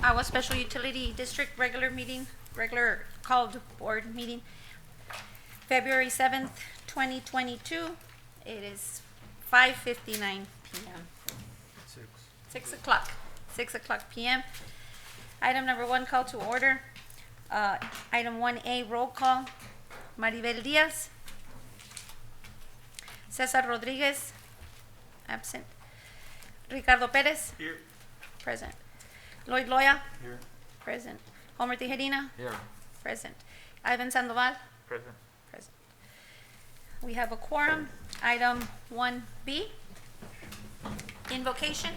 AGUA Special Utility District regular called board meeting, February 7th, 2022. It is 5:59 p.m. 6 o'clock. 6 o'clock p.m. Item number 1, call to order. Item 1A, roll call. Maribel Diaz. Cesar Rodriguez. Absent. Ricardo Perez. Here. Present. Lloyd Loya. Here. Present. Homer Tijerina. Here. Present. Ivan Sandoval. Present. Present. We have a quorum. Item 1B, invocation.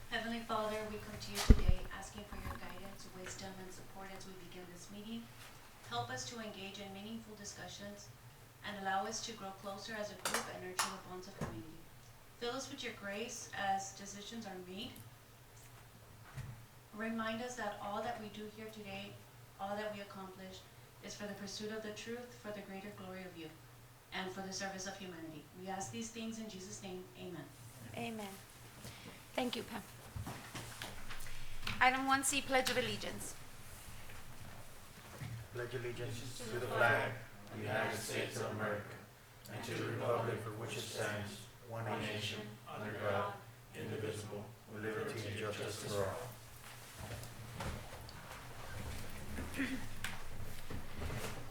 Heavenly Father, we come to you today asking for your guidance, wisdom, and support as we begin this meeting. Help us to engage in meaningful discussions and allow us to grow closer as a group and nurture the bonds of community. Fill us with your grace as decisions are made. Remind us that all that we do here today, all that we accomplish, is for the pursuit of the truth, for the greater glory of you, and for the service of humanity. We ask these things in Jesus' name, amen. Amen. Thank you, Pam. Item 1C, Pledge of Allegiance. Pledge allegiance to the flag of the United States of America and to the republic for which it stands, one nation, under God, indivisible, with liberty and justice for all.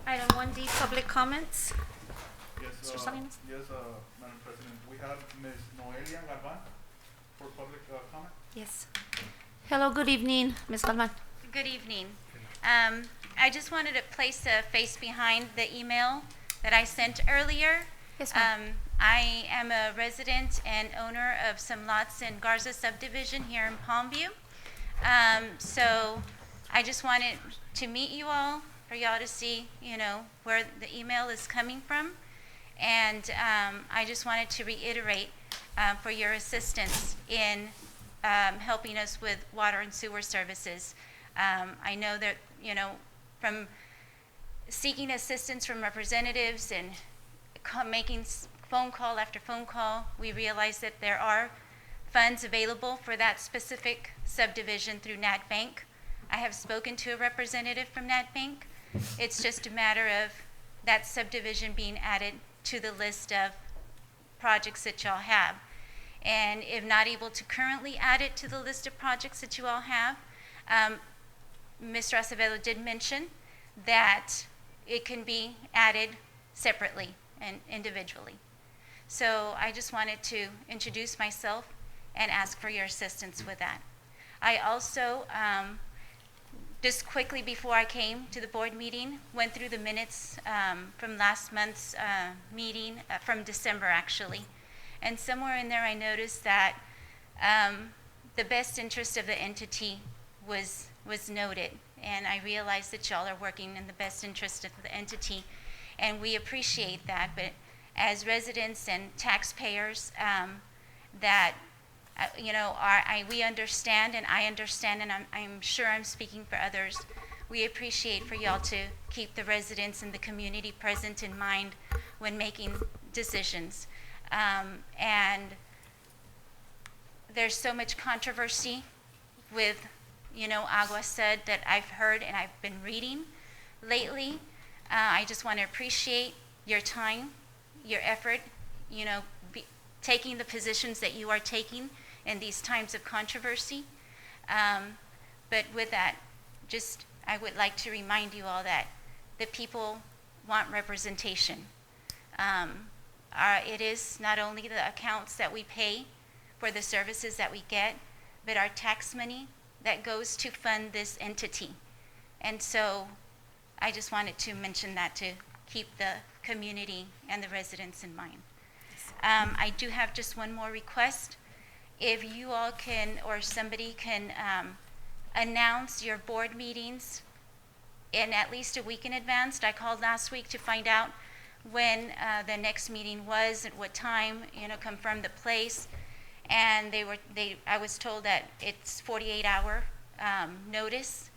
Item 1D, public comments. Yes, Mr. Salinas? yes, Madam President. We have Ms. Noelia Galvan for public comment. Yes. Hello, good evening, Ms. Galvan. Good evening. I just wanted to place a face behind the email that I sent earlier. Yes, ma'am. I am a resident and owner of some lots in Garza subdivision here in Palmview. So I just wanted to meet you all, for y'all to see, where the email is coming from. And I just wanted to reiterate for your assistance in helping us with water and sewer services. I know that, from seeking assistance from representatives and making phone call after phone call, we realize that there are funds available for that specific subdivision through Nat Bank. I have spoken to a representative from Nat Bank. It's just a matter of that subdivision being added to the list of projects that y'all have. And if not able to currently add it to the list of projects that you all have, Mr. Acevedo did mention that it can be added separately and individually. So I just wanted to introduce myself and ask for your assistance with that. I also, just quickly before I came to the board meeting, went through the minutes from last month's meeting, from December actually. And somewhere in there I noticed that the best interest of the entity was noted. And I realized that y'all are working in the best interest of the entity. And we appreciate that. But as residents and taxpayers, that we understand, and I understand, and I'm sure I'm speaking for others, we appreciate for y'all to keep the residents and the community present in mind when making decisions. And there's so much controversy with, AGUA SUD that I've heard and I've been reading lately. I just want to appreciate your time, your effort, taking the positions that you are taking in these times of controversy. But with that, I would like to remind you all that the people want representation. It is not only the accounts that we pay for the services that we get, but our tax money that goes to fund this entity. And so I just wanted to mention that to keep the community and the residents in mind. I do have just one more request. If you all can, or somebody can announce your board meetings in at least a week in advance. I called last week to find out when the next meeting was, at what time, confirm the place. And I was told that it's 48-hour notice.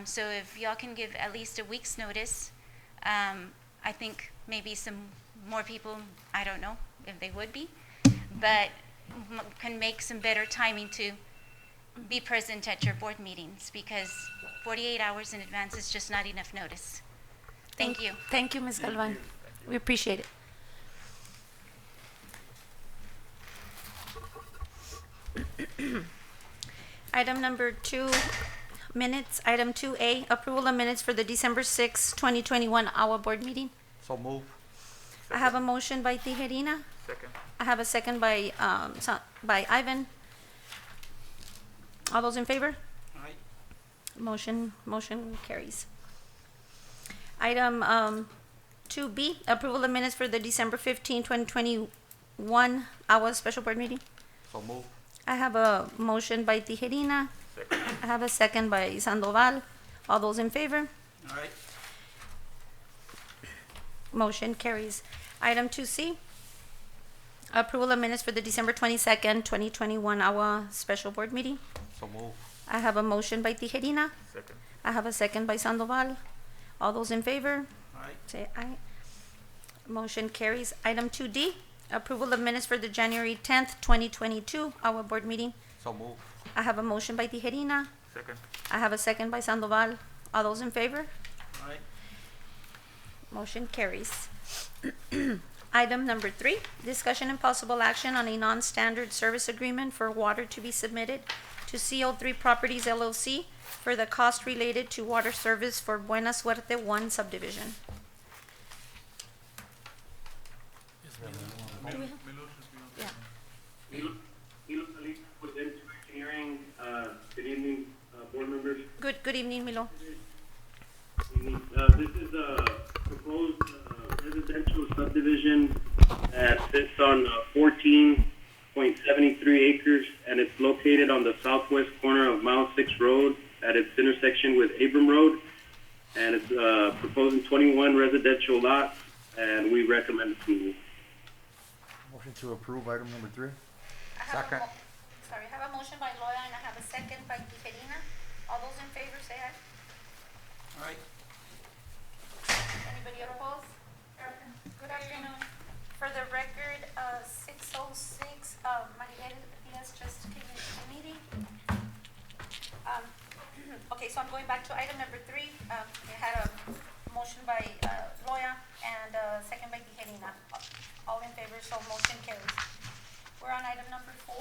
So if y'all can give at least a week's notice, I think maybe some more people, I don't know if they would be, but can make some better timing to be present at your board meetings, because 48 hours in advance is just not enough notice. Thank you. Thank you, Ms. Galvan. We appreciate it. Item number 2, minutes. Item 2A, approval of minutes for the December 6, 2021 AGUA board meeting. So move. I have a motion by Tijerina. Second. I have a second by Ivan. All those in favor? Aye. Motion carries. Item 2B, approval of minutes for the December 15, 2021 AGUA special board meeting. So move. I have a motion by Tijerina. Second. I have a second by Sandoval. All those in favor? Aye. Motion carries. Item 2C, approval of minutes for the December 22nd, 2021 AGUA special board meeting. So move. I have a motion by Tijerina. Second. I have a second by Sandoval. All those in favor? Aye. Say aye. Motion carries. Item 2D, approval of minutes for the January 10th, 2022 AGUA board meeting. So move. I have a motion by Tijerina. Second. I have a second by Sandoval. All those in favor? Aye. Motion carries. Item number 3, discussion and possible action on a non-standard service agreement for water to be submitted to CO3 Properties LLC for the cost related to water service for Buena Suerte 1 subdivision. Milo should be on. Yeah. Milo Salih with Engineering. Good evening, board members. Good evening, Milo. This is a proposed residential subdivision that sits on 14.73 acres, and it's located on the southwest corner of Mile 6 Road at its intersection with Abram Road. And it's proposing 21 residential lots, and we recommend approval. Motion to approve item number 3. Sorry, I have a motion by Loya and I have a second by Tijerina. All those in favor say aye. Aye. Anybody opposed? Good afternoon. For the record, 606, Mariel Diaz just came into the meeting. Okay, so I'm going back to item number 3. We had a motion by Loya and a second by Tijerina. All in favor, so motion carries. We're on item number 4.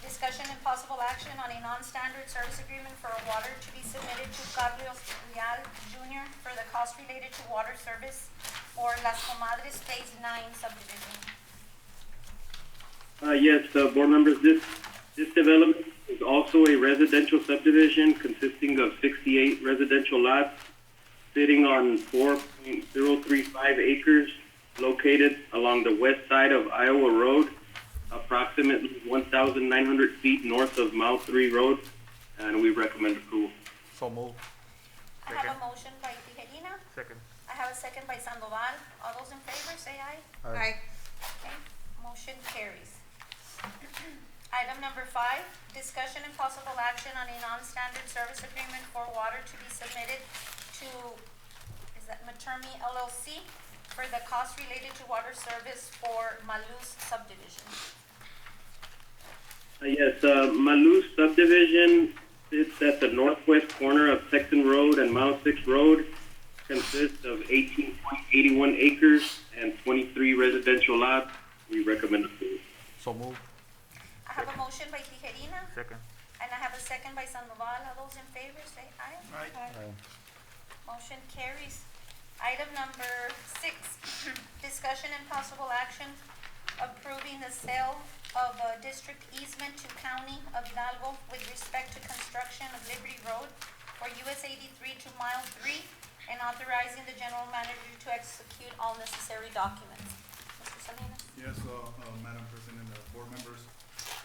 Discussion and possible action on a non-standard service agreement for water to be submitted to Carlos Real Jr. for the cost related to water service for Las Comadres Phase 9 subdivision. Yes, board members, this development is also a residential subdivision consisting of 68 residential lots sitting on 4.035 acres located along the west side of Iowa Road, approximately 1,900 feet north of Mile 3 Road, and we recommend approval. So move. I have a motion by Tijerina. Second. I have a second by Sandoval. All those in favor, say aye. Aye. Okay, motion carries. Item number 5, discussion and possible action on a non-standard service agreement for water to be submitted to, is that Matermi LLC, for the cost related to water service for Maluz subdivision. Yes, Maluz subdivision sits at the northwest corner of Texan Road and Mile 6 Road, consists of 18.81 acres and 23 residential lots. We recommend approval. So move. I have a motion by Tijerina, Second. and I have a second by Sandoval. All those in favor, say aye. Aye. Motion carries. Item number 6, discussion and possible action approving the sale of a district easement to County of Hidalgo with respect to construction of Liberty Road for US 83 to Mile 3, and authorizing the general manager to execute all necessary documents. Mr. Salinas? Yes, Madam President, board members.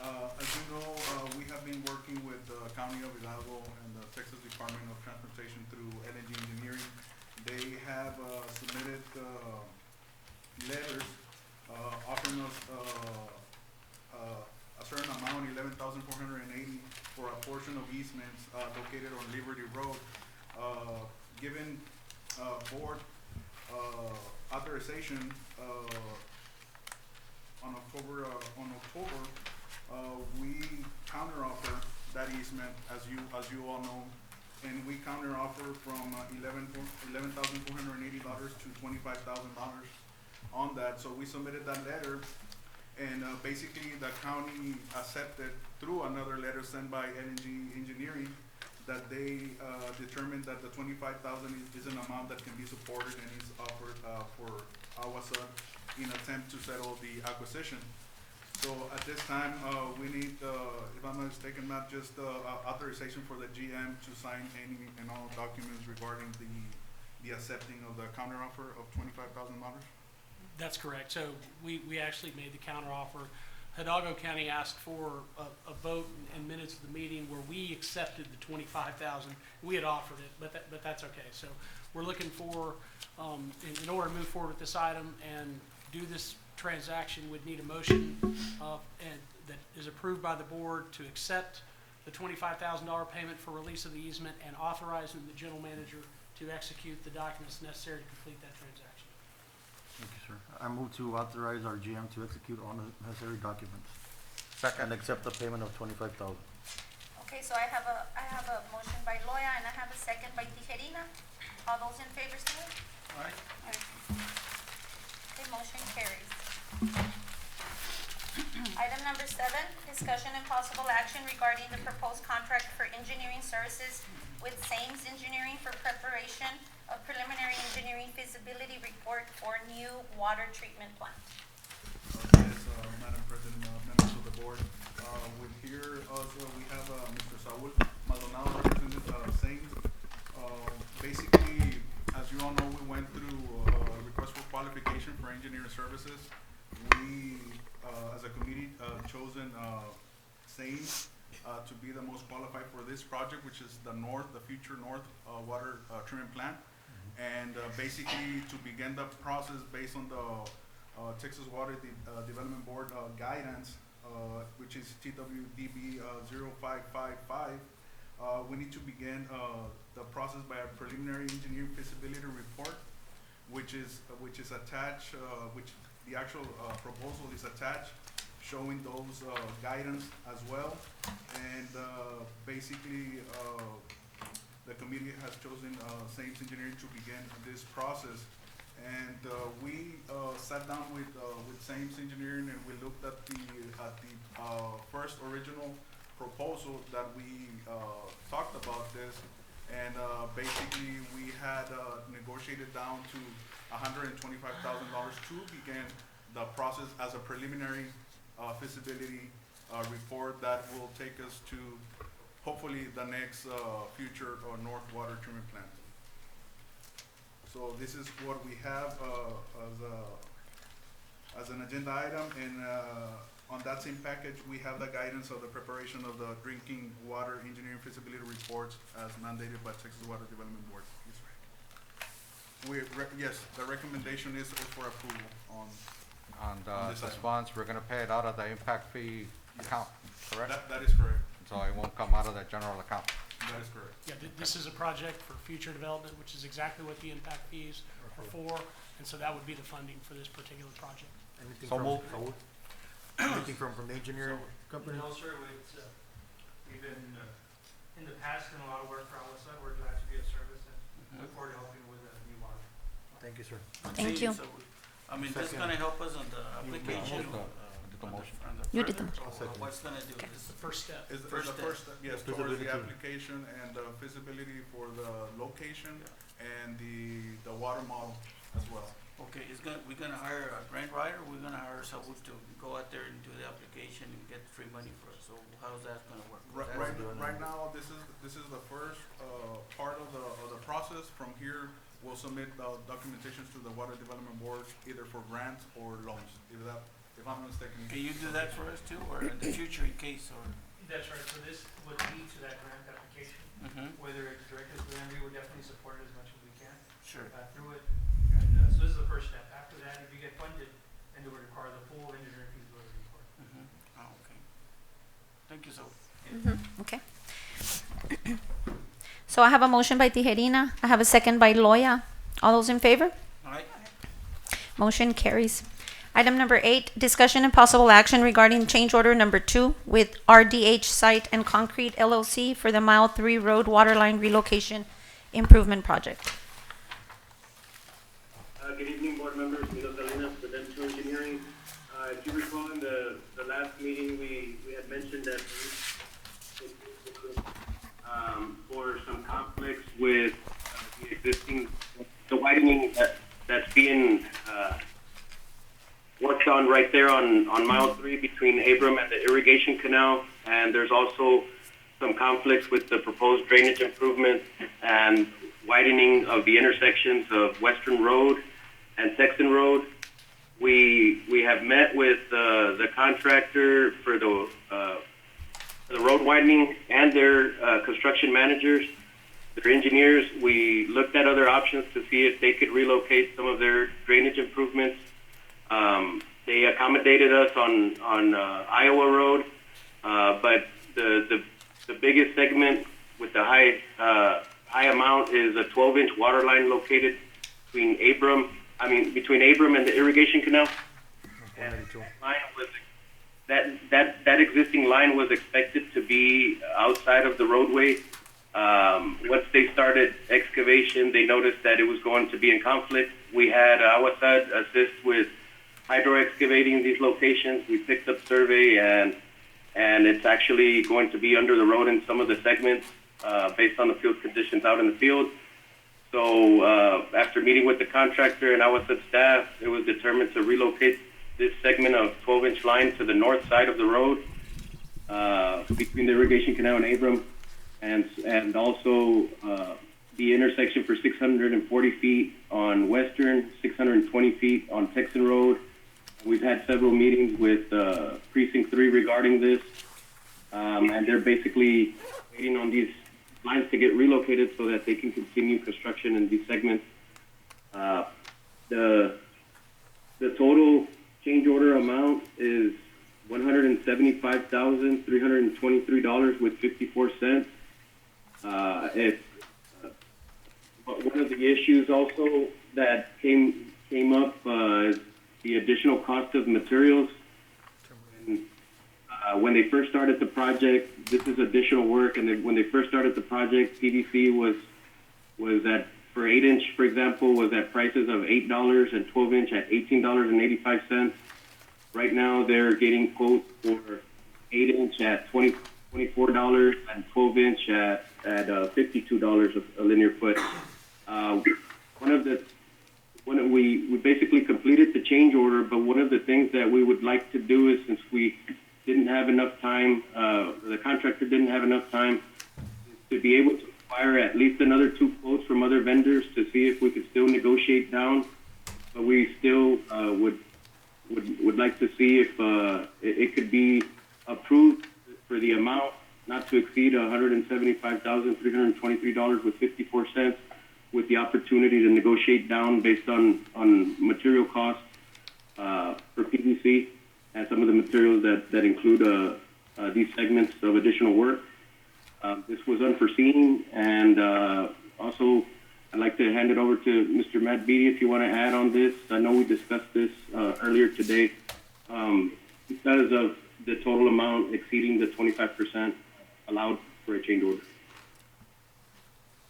As you know, we have been working with the County of Hidalgo and the Texas Department of Transportation through LNG Engineering. They have submitted letters offering us a certain amount, $11,480, for a portion of easements located on Liberty Road. Given board authorization on October on October, we counteroffer that easement, as you all know, and we counteroffer from $11,480 to $25,000 on that. So we submitted that letter, and basically the county accepted through another letter sent by LNG Engineering that they determined that the $25,000 is an amount that can be supported and is offered for AGUA SUD in attempt to settle the acquisition. So at this time, we need, if I'm not mistaken, not just authorization for the GM to sign any and all documents regarding the accepting of the counteroffer of $25,000. That's correct. So we actually made the counteroffer. Hidalgo County asked for a vote and minutes of the meeting where we accepted the $25,000. We had offered it, but that's okay. So we're looking for, in order to move forward with this item and do this transaction, would need a motion and that is approved by the board to accept the $25,000 payment for release of the easement and authorizing the general manager to execute the documents necessary to complete that transaction. Thank you, sir. I move to authorize our GM to execute all the necessary documents. Second. And accept the payment of $25,000. Okay, so I have a motion by Loya and I have a second by Tijerina. All those in favor say aye. Aye. Okay, motion carries. Item number 7, discussion and possible action regarding the proposed contract for engineering services with Sames Engineering for preparation of preliminary engineering feasibility report for new water treatment plant. Yes, Madam President, members of the board, with here also we have Mr. Saul Maldonado representing Sames. Basically, as you all know, we went through a request for qualification for engineering services. We, as a committee, chosen Sames to be the most qualified for this project, which is the future north water treatment plant. And basically, to begin the process based on the Texas Water Development Board guidance, which is TWDB 0555, we need to begin the process by a preliminary engineering feasibility report, which is attached, which the actual proposal is attached, showing those guidance as well. And basically, the committee has chosen Sames Engineering to begin this process. And we sat down with Sames Engineering and we looked at the first original proposal that we talked about this. And basically, we had negotiated down to $125,000 to begin the process as a preliminary feasibility report that will take us to hopefully the next future North Water Treatment Plant. So this is what we have as an agenda item, and on that same package, we have the guidance of the preparation of the drinking water engineering feasibility reports as mandated by Texas Water Development Board. Yes, the recommendation is for approval on this This item. funds, we're gonna pay it out of the impact fee account, correct? That is correct. So it won't come out of the general account. That is correct. Yeah, this is a project for future development, which is exactly what the impact fees are for, and so that would be the funding for this particular project. Anything So from moved. Saul? Anything from the engineering company? No, sir, we've been, in the past, done a lot of work for our side. We're glad to be of service and look forward to helping with new water. Thank you, sir. Thank you. I mean, that's gonna help us on the application. The motion. You did the further, motion. or What's gonna do It's this? the first step. Is the First first step, yes, towards the Feasibility. application and the feasibility for the location and the water model as well. Okay, we're gonna hire a grant writer, we're gonna hire someone to go out there and do the application and get free money for us, so how's that gonna work? Right now, this is the first part of the process. From here, we'll submit the documentations to the Water Development Board, either for grants or loans, if I'm not mistaken. Can you do that for us too, or in the future in case, or? That's right, so this would lead to that grant application, whether it's directed to them, we would definitely support it as much as we can Sure. through it. And so this is the first step. After that, if you get funded, then it would require the full engineering feasibility report. Oh, okay. Thank you, so. Okay. So I have a motion by Tijerina. I have a second by Loya. All those in favor? All right, Motion carries. Item number 8, discussion and possible action regarding change order number 2 with RDH Site and Concrete LLC for the Mile 3 Road Waterline Relocation Improvement Project. Good evening, board members. Milo Salinas, Prudential Engineering. If you recall, in the last meeting, we had mentioned that for some conflicts with the existing, the widening that's being worked on right there on Mile 3 between Abram and the irrigation canal, and there's also some conflicts with the proposed drainage improvement and widening of the intersections of Western Road and Texan Road. We have met with the contractor for the road widening and their construction managers, their engineers. We looked at other options to see if they could relocate some of their drainage improvements. They accommodated us on Iowa Road, but the biggest segment with the high amount is a 12-inch water line located between Abram and the irrigation canal. And that existing line was expected to be outside of the roadway. Once they started excavation, they noticed that it was going to be in conflict. We had SUD assist with hydro excavating these locations. We picked up survey, and it's actually going to be under the road in some of the segments based on the field conditions out in the field. So after meeting with the contractor and SUD staff, it was determined to relocate this segment of 12-inch line to the north side of the road between the irrigation canal and Abram, and also the intersection for 640 feet on Western, 620 feet on Texan Road. We've had several meetings with Precinct 3 regarding this, and they're basically waiting on these lines to get relocated so that they can continue construction in these segments. The total change order amount is $175,323.54. One of the issues also that came up is the additional cost of materials. When they first started the project, this is additional work, and when they first started the project, PVC was at, for 8-inch, for example, was at prices of $8 and 12-inch at $18.85. Right now, they're getting quotes for 8-inch at $24 and 12-inch at $52 a linear foot. We basically completed the change order, but one of the things that we would like to do is, since we didn't have enough time, the contractor didn't have enough time, to be able to acquire at least another 2 quotes from other vendors to see if we could still negotiate down. But we still would like to see if it could be approved for the amount not to exceed $175,323.54, with the opportunity to negotiate down based on material costs for PVC and some of the materials that include these segments of additional work. This was unforeseen, and also I'd like to hand it over to Mr. Matt Beatty if you want to add on this. I know we discussed this earlier today. Because of the total amount exceeding the 25% allowed for a change order.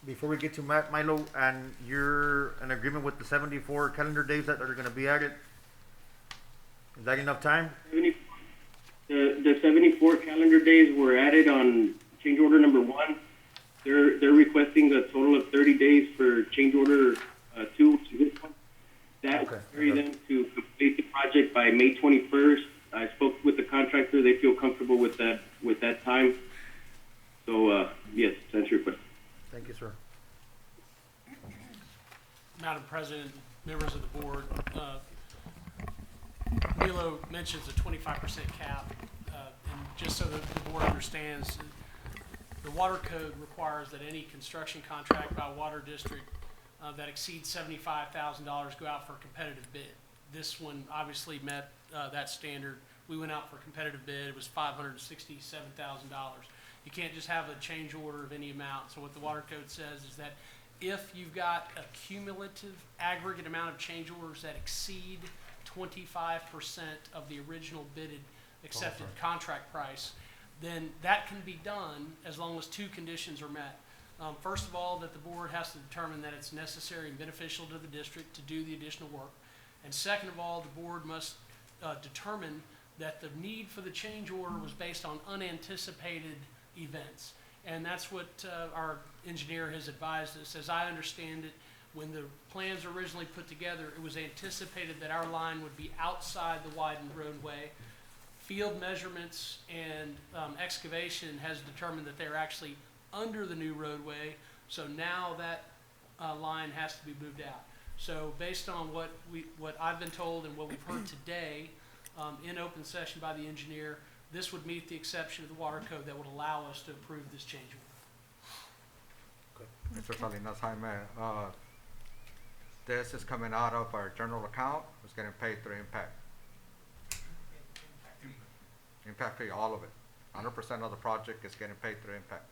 Before we get to Milo, and you're in agreement with the 74 calendar days that are going to be added? Is that enough time? The 74 calendar days were added on change order number 1. They're requesting a total of 30 days for change order 2, which is this one. That will carry them to complete the project by May 21st. I spoke with the contractor. They feel comfortable with that time. So, yes, to answer your question. Thank you, sir. Madam President, members of the board, Milo mentions a 25% cap, and just so that the board understands, the water code requires that any construction contract by a water district that exceeds $75,000 go out for a competitive bid. This one obviously met that standard. We went out for a competitive bid. It was $567,000. You can't just have a change order of any amount. So what the water code says is that if you've got a cumulative aggregate amount of change orders that exceed 25% of the original bidded accepted contract price, then that can be done as long as two conditions are met. First of all, that the board has to determine that it's necessary and beneficial to the district to do the additional work. And second of all, the board must determine that the need for the change order was based on unanticipated events. And that's what our engineer has advised us. As I understand it, when the plans were originally put together, it was anticipated that our line would be outside the widened roadway. Field measurements and excavation has determined that they're actually under the new roadway, so now that line has to be moved out. So based on what I've been told and what we've heard today in open session by the engineer, this would meet the exception of the water code that would allow us to approve this change order. Mr. Salinas Jaime, this is coming out of our general account, it's getting paid through impact. Impact fee, all of it. 100% of the project is getting paid through impact.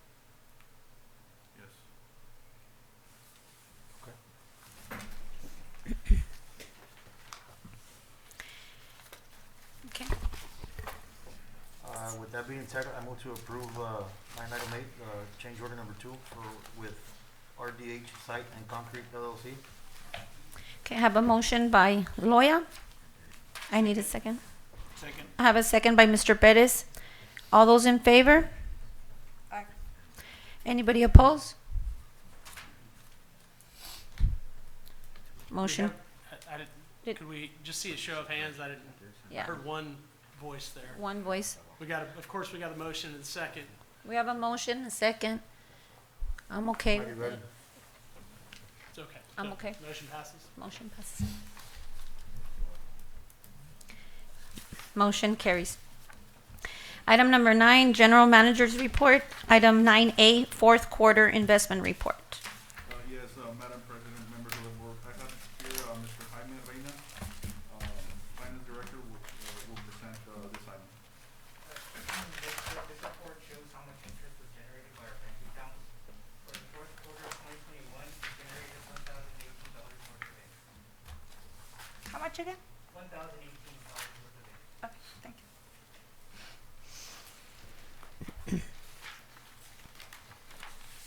Yes. Okay. With that being said, I move to approve line item 8, change order number 2 with RDH Site and Concrete LLC. Okay, I have a motion by Loya. I need a second. Second. I have a second by Mr. Perez. All those in favor? Aye. Anybody opposed? Motion, Could we just see a show of hands? I yeah, heard one voice there. one voice. Of course, we got a motion and a second. We have a motion, a second. I'm okay. Ready, ready? It's okay. I'm okay. Motion passes. Motion passes. Motion carries. Item number 9, General Manager's Report. Item 9A, Fourth Quarter Investment Report. Yes, Madam President, members of the board, I have here Mr. Jaime Reina, Finance Director, will present this item. This report shows how much interest was generated by our bank accounts. For the fourth quarter of 2021, we generated $1,018 worth of income. How much again? $1,018 worth of income. Okay, thank you.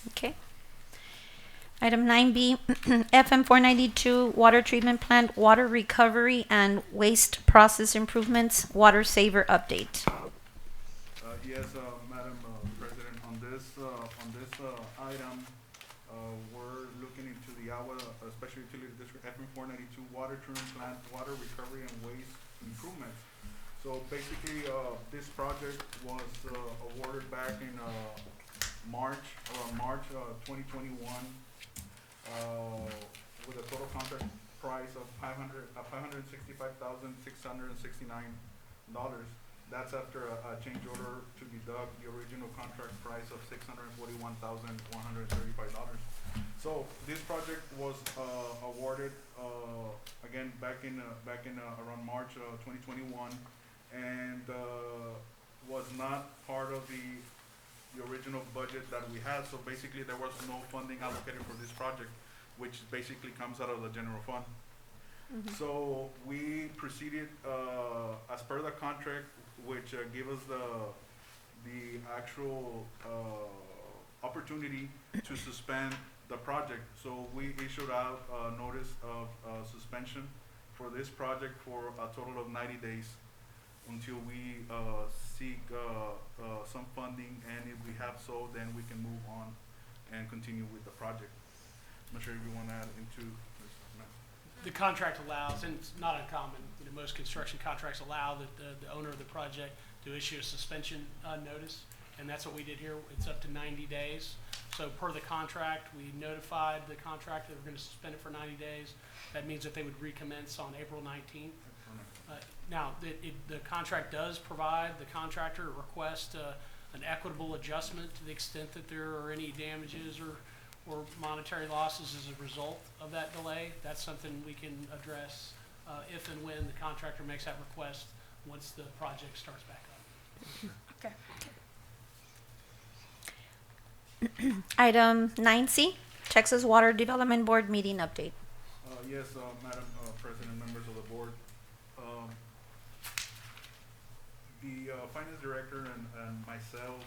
Okay. Item 9B, FM 492, Water Treatment Plant, Water Recovery and Waste Process Improvements, Water Saver Update. Yes, Madam President, on this item, we're looking into the AGUA Special Utility District FM 492 Water Treatment Plant, Water Recovery and Waste Improvements. So basically, this project was awarded back in March 2021 with a total contract price of $565,669. That's after a change order to deduct the original contract price of $641,135. So this project was awarded again back in around March 2021, and was not part of the original budget that we had. So basically, there was no funding allocated for this project, which basically comes out of the general fund. So we proceeded as per the contract, which gave us the actual opportunity to suspend the project. So we issued out a notice of suspension for this project for a total of 90 days until we seek some funding, and if we have so, then we can move on and continue with the project. I'm not sure if you want to add into this. The contract allows, and it's not uncommon, most construction contracts allow the owner of the project to issue a suspension notice, and that's what we did here. It's up to 90 days. So per the contract, we notified the contractor that we're going to suspend it for 90 days. That means that they would recommence on April 19th. Now, the contract does provide the contractor a request an equitable adjustment to the extent that there are any damages or monetary losses as a result of that delay. That's something we can address if and when the contractor makes that request once the project starts back up. Okay. Item 9C, Texas Water Development Board Meeting Update. Yes, Madam President, members of the board. The finance director and myself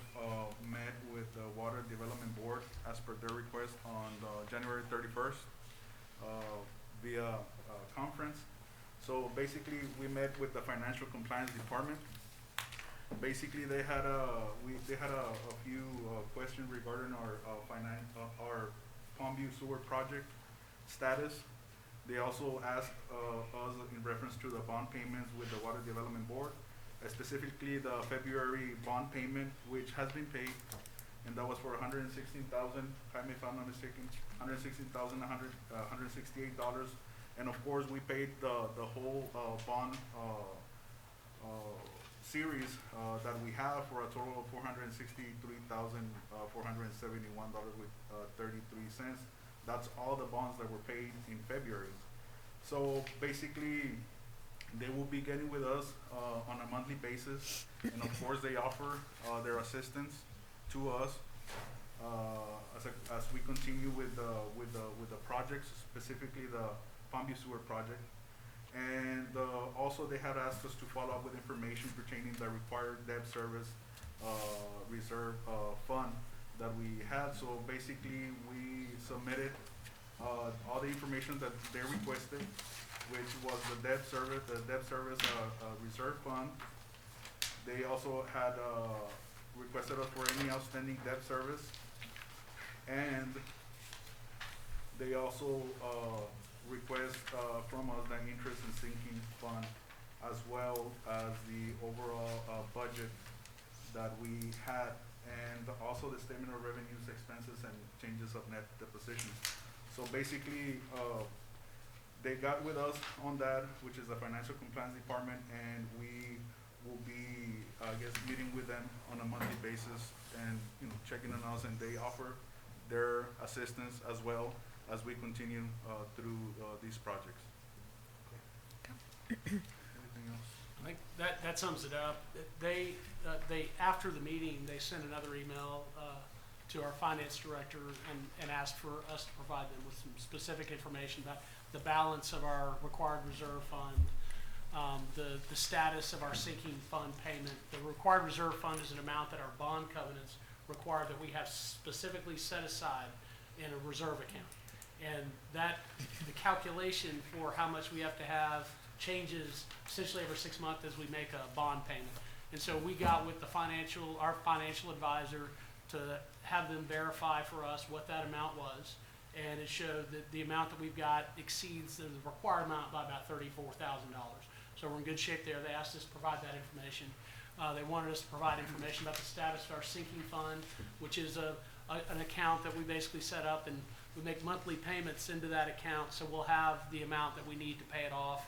met with the Water Development Board as per their request on January 31st via conference. So basically, we met with the Financial Compliance Department. Basically, they had a few questions regarding our Palmview sewer project status. They also asked us in reference to the bond payments with the Water Development Board, specifically the February bond payment, which has been paid, and that was for $116,000. Jaime, if I'm not mistaken, $168. And of course, we paid the whole bond series that we have for a total of $463,471 with 33 cents. That's all the bonds that were paid in February. So basically, they will be getting with us on a monthly basis, and of course, they offer their assistance to us as we continue with the projects, specifically the Palmview Sewer project. And also, they had asked us to follow up with information pertaining to the required debt service reserve fund that we had. So basically, we submitted all the information that they requested, which was the debt service reserve fund. They also had requested us for any outstanding debt service, and they also request from us the interest and sinking fund, as well as the overall budget that we had, and also the statement of revenues, expenses, and changes of net depositions. So basically, they got with us on that, which is the Financial Compliance Department, and we will be, I guess, meeting with them on a monthly basis and, checking on us, and they offer their assistance as well as we continue through these projects. Anything else? I think that sums it up. They after the meeting, they sent another email to our finance director and asked for us to provide them with some specific information about the balance of our required reserve fund, the status of our sinking fund payment. The required reserve fund is an amount that our bond covenants require that we have specifically set aside in a reserve account. And that, the calculation for how much we have to have changes essentially every 6 months as we make a bond payment. And so we got with our financial advisor to have them verify for us what that amount was. And it showed that the amount that we've got exceeds the required amount by about $34,000. So we're in good shape there. They asked us to provide that information. They wanted us to provide information about the status of our sinking fund, which is an account that we basically set up, and we make monthly payments into that account, so we'll have the amount that we need to pay it off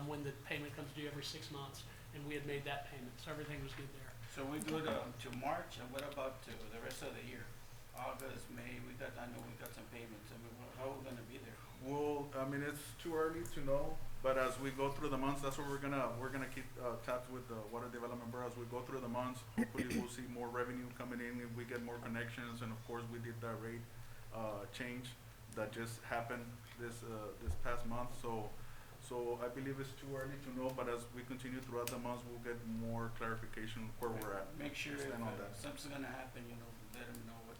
when the payment comes due every 6 months, and we had made that payment, so everything was good there. So we go to March, and what about to the rest of the year? August, May, I know we got some payments. I mean, how are we gonna be there? Well, I mean, it's too early to know, but as we go through the months, that's what we're gonna keep tabs with the Water Development Board. As we go through the months, hopefully we'll see more revenue coming in if we get more connections, and of course, we did that rate change that just happened this past month. So I believe it's too early to know, but as we continue throughout the months, we'll get more clarification where we're at. Make sure if Stand on that. something's gonna happen, let them know where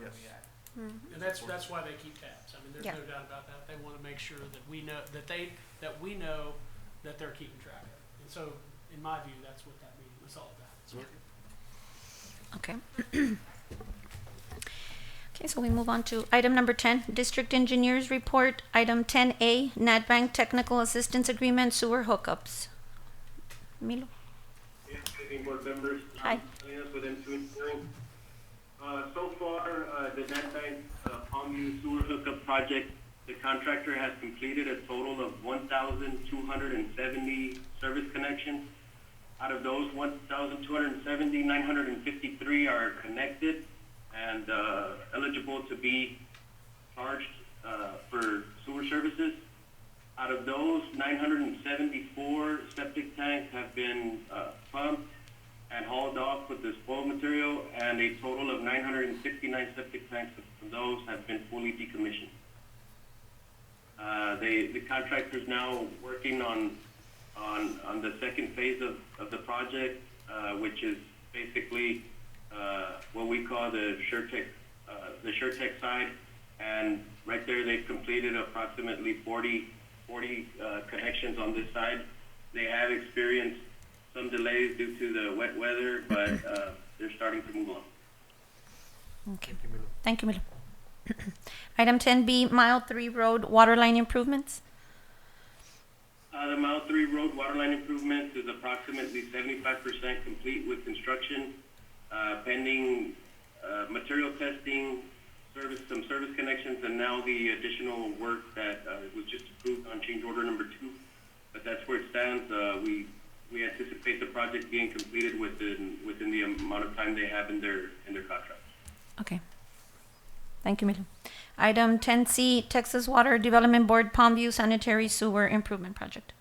Yes. we at. And that's why they keep tabs. I mean, there's Yeah. no doubt about that. They want to make sure that we know that we know that they're keeping track of it. And so, in my view, that's what that meeting was all about. So, Okay. Okay, so we move on to item number 10, District Engineers Report. Item 10A, NatBank Technical Assistance Agreement, Sewer Hookups. Milo? Yes, good evening, board members. Hi. With M2 Engineering. So far, the NatBank Palmview Sewer Hookup Project, the contractor has completed a total of 1,270 service connections. Out of those 1,270, 953 are connected and eligible to be charged for sewer services. Out of those, 974 septic tanks have been pumped and hauled off with the spoil material, and a total of 969 septic tanks of those have been fully decommissioned. The contractor's now working on on the second phase of the project, which is basically what we call the SureTech side. And right there, they've completed approximately 40 connections on this side. They have experienced some delays due to the wet weather, but they're starting to move on. Okay. Thank you, Milo. Item 10B, Mile 3 Road Waterline Improvements. The Mile 3 Road Waterline Improvements is approximately 75% complete with construction, pending material testing, some service connections, and now the additional work that was just approved on change order number 2. But that's where it stands. We anticipate the project being completed within the amount of time they have in their contract. Okay. Thank you, Milo. Item 10C, Texas Water Development Board Palmview Sanitary Sewer Improvement Project.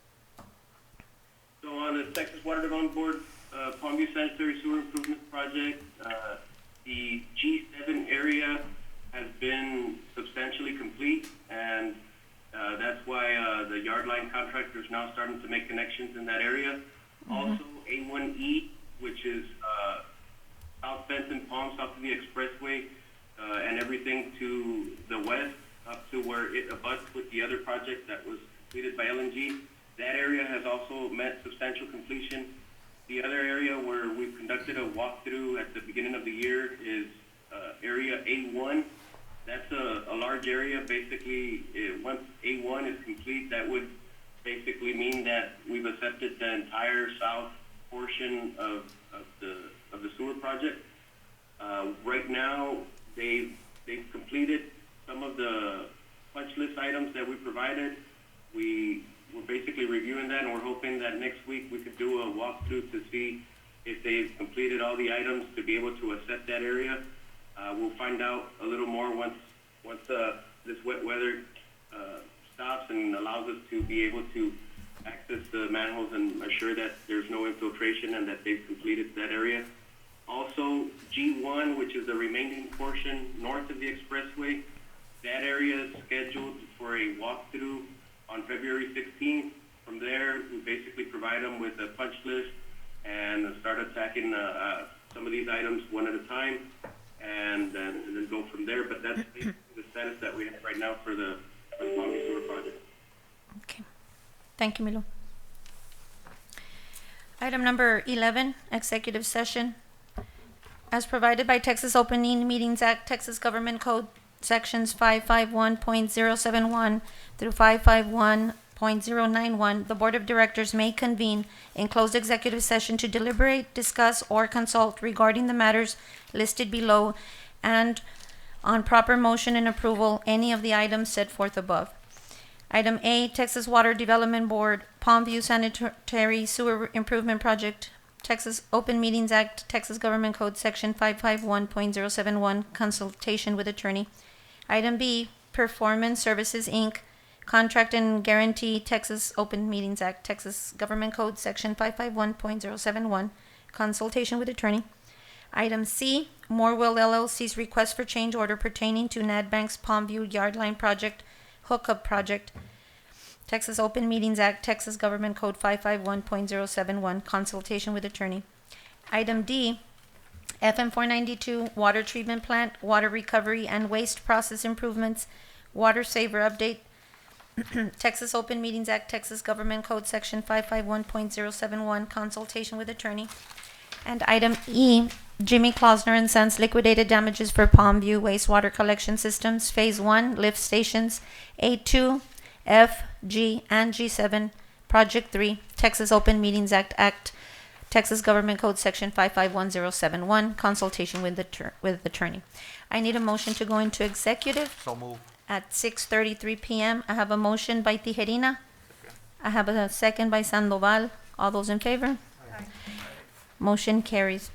So on the Texas Water Development Board Palmview Sanitary Sewer Improvement Project, the G7 area has been substantially complete, and that's why the yard line contractor is now starting to make connections in that area. Also, A1E, which is South Bensten Palm, south of the expressway, and everything to the west up to where it abuts with the other project that was completed by LNG. That area has also met substantial completion. The other area where we've conducted a walkthrough at the beginning of the year is area A1. That's a large area. Basically, once A1 is complete, that would basically mean that we've accepted the entire south portion of the sewer project. Right now, they've completed some of the punch list items that we provided. We're basically reviewing that, and we're hoping that next week we could do a walkthrough to see if they've completed all the items to be able to assess that area. We'll find out a little more once this wet weather stops and allows us to be able to access the manholes and assure that there's no infiltration and that they've completed that area. Also, G1, which is the remaining portion north of the expressway, that area is scheduled for a walkthrough on February 16th. From there, we basically provide them with a punch list and start attacking some of these items one at a time, and then go from there. But that's basically the status that we have right now for the Palmview Sewer project. Okay. Thank you, Milo. Item number 11, executive session. As provided by Texas Opening Meetings Act, Texas Government Code, Sections 551.071 through 551.091, the Board of Directors may convene in closed executive session to deliberate, discuss, or consult regarding the matters listed below, and on proper motion and approval, any of the items set forth above. Item A, Texas Water Development Board, Palmview Sanitary Sewer Improvement Project, Texas Open Meetings Act, Texas Government Code, Section 551.071, consultation with attorney. Item B, Performance Services, Inc., Contract and Guarantee, Texas Open Meetings Act, Texas Government Code, Section 551.071, consultation with attorney. Item C, Morewell LLC's request for change order pertaining to NADBank's Palmview Yardline Project, Hookup Project, Texas Open Meetings Act, Texas Government Code 551.071, consultation with attorney. Item D, FM 492, Water Treatment Plant, Water Recovery and Waste Process Improvements, Water Saver Update, Texas Open Meetings Act, Texas Government Code, Section 551.071, consultation with attorney. And item E, Jimmy Klausner and Sons liquidated damages for Palmview wastewater collection systems, Phase 1, lift stations, A2, F, G, and G7, Project 3, Texas Open Meetings Act, Texas Government Code, Section 551.071, consultation with attorney. I need a motion to go into executive So move. at 6:33 p.m. I have a motion by Tijerina. I have a second by Sandoval. All those in favor? Motion carries.